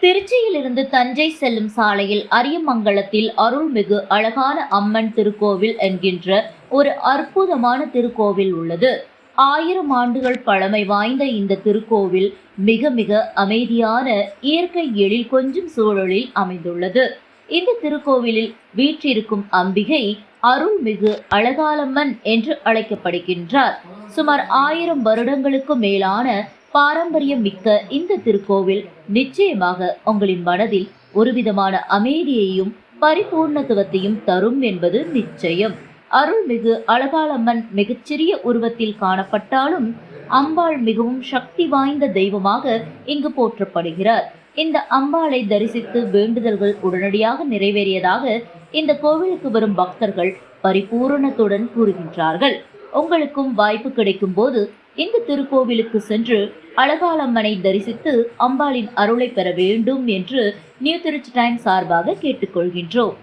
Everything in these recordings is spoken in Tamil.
திருச்சியிலிருந்து தஞ்சை செல்லும் சாலையில் அரியமங்கலத்தில் அருள்மிகு அழகான அம்மன் திருக்கோவில் என்கின்ற ஒரு அற்புதமான திருக்கோவில் உள்ளது. 1000 ஆண்டுகள் பழமை வாய்ந்த இந்த திருக்கோவில் மிக மிக அமைதியான இயற்கை எழில் கொஞ்சம் சூழலில் அமைந்துள்ளது. இந்த திருக்கோவிலில் வீற்றிருக்கும் அம்பிகை அருள்மிகு அழகாலம்மன் என்று அழைக்கப்படுகின்றார். சுமார் 1000 வருடங்களுக்கு மேலான பாரம்பரியம் மிக்க இந்த திருக்கோவில் நிச்சயமாக உங்களின் மனதில் ஒருவிதமான அமைதியையும் பரிபூர்ணத்துவத்தையும் தரும் என்பது நிச்சயம். அருள்மிகு அழகாலம்மன் மிகச்சிறிய உருவத்தில் காணப்பட்டாலும் அம்பாள் மிகவும் சக்தி வாய்ந்த தெய்வமாக இங்கு போற்றப்படுகிறார். இந்த அம்பாளை தரிசித்து வேண்டுதல்கள் உடனடியாக நிறைவேறியதாக இந்த கோவிலுக்கு வரும் பக்தர்கள் பரிபூரணத்துடன் கூறுகின்றார்கள். உங்களுக்கும் வாய்ப்பு கிடைக்கும் போது இந்த திருக்கோவிலுக்கு சென்று அழகாலம்மனை தரிசித்து அம்பாளின் அருளை பெற வேண்டும் என்று நியூ திருச்சி டைம் சார்பாக கேட்டுக்கொள்கின்றோம்.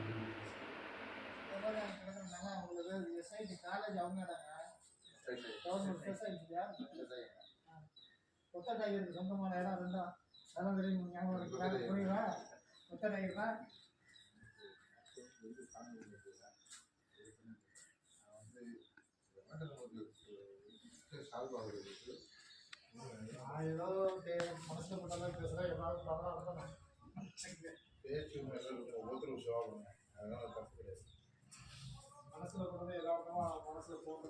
ஏதோ மனசில் பட்டதான் பேசுகிறேன். எல்லாரும் பரவாயில்ல பேச்சு ஒவ்வொருத்தரும் சுவாபம், அதனால தப்பு கிடையாது. மனசில் பட்டதை எல்லாருக்கும் மனசில் போட்டு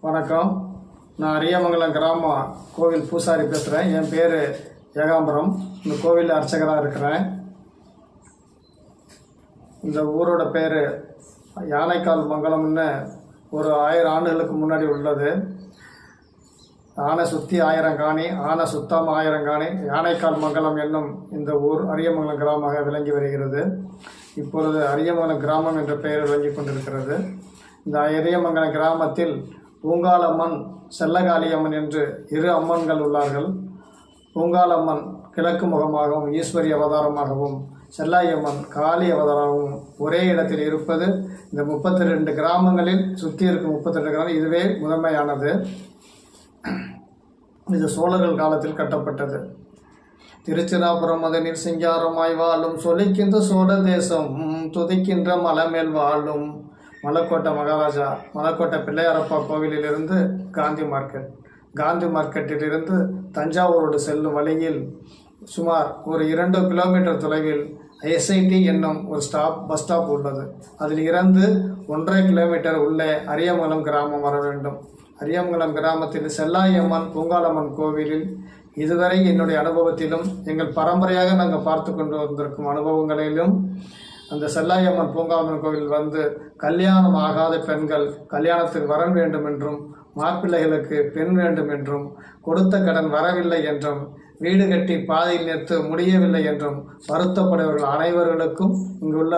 வணக்கம். நான் அரியமங்கலம் கிராம கோவில் பூசாரி பேசுகிறேன். என் பேர் ஏகாம்பரம். இந்த கோவிலில் அர்ச்சகராக இருக்கிறேன். இந்த ஊரோட பேர் யானைக்கால் மங்கலம்னு ஒரு 1000 ஆண்டுகளுக்கு முன்னாடி உள்ளது. ஆனை சுற்றி 1000 காணி, ஆனை சுத்தம் 1000 காணி, யானைக்கால் மங்கலம் என்னும் இந்த ஊர் அரியமங்கலம் கிராமமாக விளங்கி வருகிறது. இப்பொழுது அரியமங்கலம் கிராமம் என்ற பெயர் விளங்கி கொண்டிருக்கிறது. இந்த அரியமங்கலம் கிராமத்தில் பூங்காலம்மன், செல்லகாளியம்மன் என்று 2 அம்மன்கள் உள்ளார்கள். பூங்காலம்மன் கிழக்கு முகமாகவும் ஈஸ்வரி அவதாரமாகவும், செல்லாயம்மன் காளி அவதாரமாகவும் ஒரே இடத்தில் இருப்பது இந்த 32 கிராமங்களில் சுற்றி இருக்கும் 32 கிராமம் இதுவே முதன்மையானது. இது சோழர்கள் காலத்தில் கட்டப்பட்டது. திருச்சிராபுரம் அதனில் சிங்காரமாய் வாழும் சொலிக்கின்ற சோழ தேசம் துதிக்கின்ற மலைமேல் வாழும் மலைக்கோட்டை மகாராஜா. மலைக்கோட்டை பிள்ளையாரப்பா கோவிலிலிருந்து காந்தி மார்க்கெட்டிலிருந்து தஞ்சாவூரோடு செல்லும் வழியில் சுமார் ஒரு 2 கிலோமீட்டர் தொலைவில் எஸ்ஐடி என்னும் ஒரு பஸ் ஸ்டாப் உள்ளது. அதில் இருந்து 1.5 கிலோமீட்டர் உள்ளே அரியமங்கலம் கிராமம் வர வேண்டும். அரியமங்கலம் கிராமத்தில் செல்லாயம்மன் பூங்காலம்மன் கோவிலில் இதுவரை என்னுடைய அனுபவத்திலும் எங்கள் பரம்பரையாக நாங்கள் பார்த்து கொண்டு வந்திருக்கும் அனுபவங்களிலும் அந்த செல்லாயம்மன் பூங்காலம்மன் கோவில் வந்து கல்யாணம் ஆகாத பெண்கள் கல்யாணத்துக்கு வர வேண்டும் என்றும், மாப்பிள்ளைகளுக்கு பெண் வேண்டும் என்றும், கொடுத்த கடன் வரவில்லை என்றும், வீடு கட்டி பாதையில் நிறுத்த முடியவில்லை என்றும் வருத்தப்படுபவர்கள் அனைவர்களுக்கும் இங்குள்ள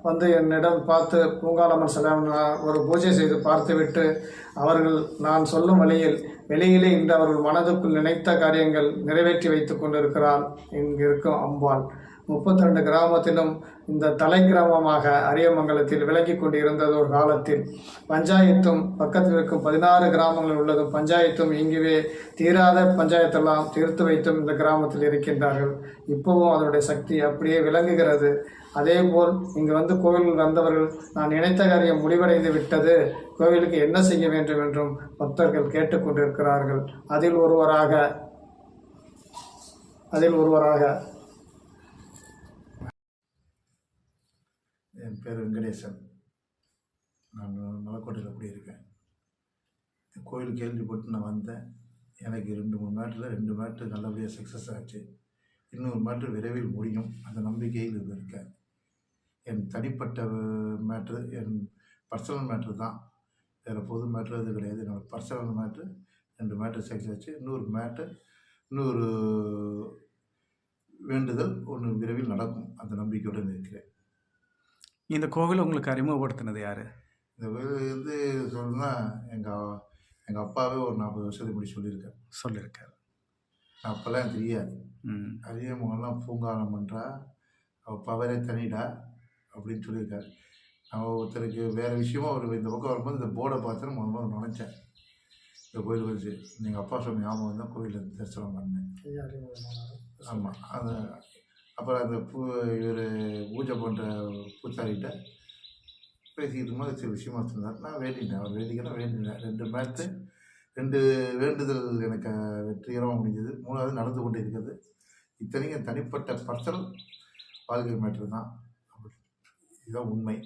வந்து என்னிடம் பார்த்து பூங்காலம்மன் செல்லாயம்மன் ஒரு பூஜை செய்து பார்த்துவிட்டு அவர்கள் நான் சொல்லும் வழியில் வெளியிலே இன்று அவர்கள் மனதுக்குள் நினைத்த காரியங்கள் நிறைவேற்றி வைத்து கொண்டிருக்கிறார் இங்கு இருக்கும் அம்பாள். 32 கிராமத்திலும் இந்த தலை கிராமமாக அரியமங்கலத்தில் விளங்கி கொண்டு இருந்தது. ஒரு காலத்தில் பஞ்சாயத்தும் பக்கத்தில் இருக்கும் 16 கிராமங்கள் உள்ளதும் பஞ்சாயத்தும் இங்குவே தீராத பஞ்சாயத்தெல்லாம் தீர்த்து வைத்தும் இந்த கிராமத்தில் இருக்கின்றார்கள். இப்போவும் அதனுடைய சக்தி அப்படியே விளங்குகிறது. அதேபோல் இங்கு வந்து கோவிலில் வந்தவர்கள் நான் நினைத்த காரியம் முடிவடைந்து விட்டது, கோவிலுக்கு என்ன செய்ய வேண்டும் என்றும் பக்தர்கள் கேட்டுக்கொண்டிருக்கிறார்கள். அதில் ஒருவராக என் பேர் வெங்கடேசன். நான் மலைக்கோட்டையில் குடியிருக்கேன். கோயில் கேள்விப்பட்டு நான் வந்தேன். எனக்கு 2-3 மேட்ரு நல்லபடியாக சக்ஸஸ் ஆச்சு. இன்னொரு மேட்ரு விரைவில் முடியும், அந்த நம்பிக்கையில் இருக்கேன். என் தனிப்பட்ட மேட்ரு, என் பர்சனல் மேட்ரு தான், வேறு பொது மேட்ரு அது கிடையாது. என்னோட பர்சனல் மேட்ரு 2 மேட்ரு சக்ஸஸ் ஆச்சு. இன்னொரு வேண்டுதல் ஒன்று விரைவில் நடக்கும், அந்த நம்பிக்கையுடன் இருக்கிறேன். இந்த கோவில் உங்களுக்கு அறிமுகப்படுத்தினது யார்? இந்த கோயில் வந்து சொல்லணும்னா எங்கள் அப்பாவே ஒரு 40 வருஷத்துக்கு முன்னாடி சொல்லியிருக்காரு. சொல்லியிருக்காரு. அப்போல்லாம் எனக்கு தெரியாது. ம். அரியமங்கலம் பூங்காலம் பண்ணுறா அவள் பவரே தனிடா அப்படின்னு சொல்லியிருக்காரு. நான் ஒருத்தருக்கு வேறு விஷயமா ஒரு இந்த பக்கம் வரும்போது இந்த போர்டை பார்த்துன்னு முதல்ல நினச்சேன். இந்த கோயில் வச்சு எங்கள் அப்பா சொன்ன ஞாபகம் தான் கோயிலில் தரிசனம் பண்ணேன். ஆமாம். அந்த அப்புறம் அந்த இவர் பூஜை பண்ணுற பூசாரிகிட்ட பேசிக்கிட்டு இருக்கும்போது சில விஷயமா சொன்னார். நான் வேண்டினேன். அவர் வேண்டினேன். 2 வேண்டுதல் எனக்கு வெற்றிகரமாக முடிஞ்சது. 3வது நடந்து கொண்டு இருக்கிறது. இத்தனைக்கும் தனிப்பட்ட பர்சனல் வாழ்க்கை மேட்ரு தான். இதுதான் உண்மை.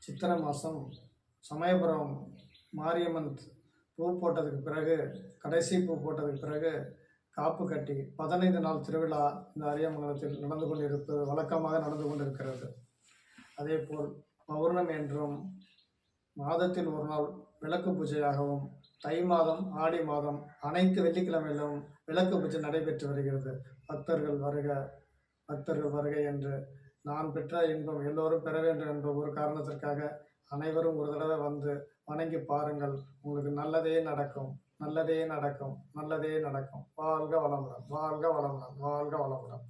சித்திரை மாதம் சமயபுரம் மாரியம்மன் பூ போட்டதுக்கு பிறகு, கடைசி பூ போட்டதுக்கு பிறகு காப்பு கட்டி 15 நாள் திருவிழா இந்த அரியமங்கலத்தில் நடந்து கொண்டிருப்பது வழக்கமாக நடந்து கொண்டிருக்கிறது. அதேபோல் பௌர்ணமி என்றும் மாதத்தில் ஒரு நாள் விளக்கு பூஜையாகவும், தை மாதம் ஆடி மாதம் அனைத்து வெள்ளிக்கிழமையிலும் விளக்கு பூஜை நடைபெற்று வருகிறது. பக்தர்கள் வருக என்று நான் பெற்ற இன்பம் எல்லோரும் பெற வேண்டும் என்ற ஒரு காரணத்திற்காக அனைவரும் ஒரு தடவை வந்து வணங்கி பாருங்கள். உங்களுக்கு நல்லதே நடக்கும். வாழ்க வளமுடன், வாழ்க வளமுடன், வாழ்க வளமுடன், வாழ்க வளமுடன்.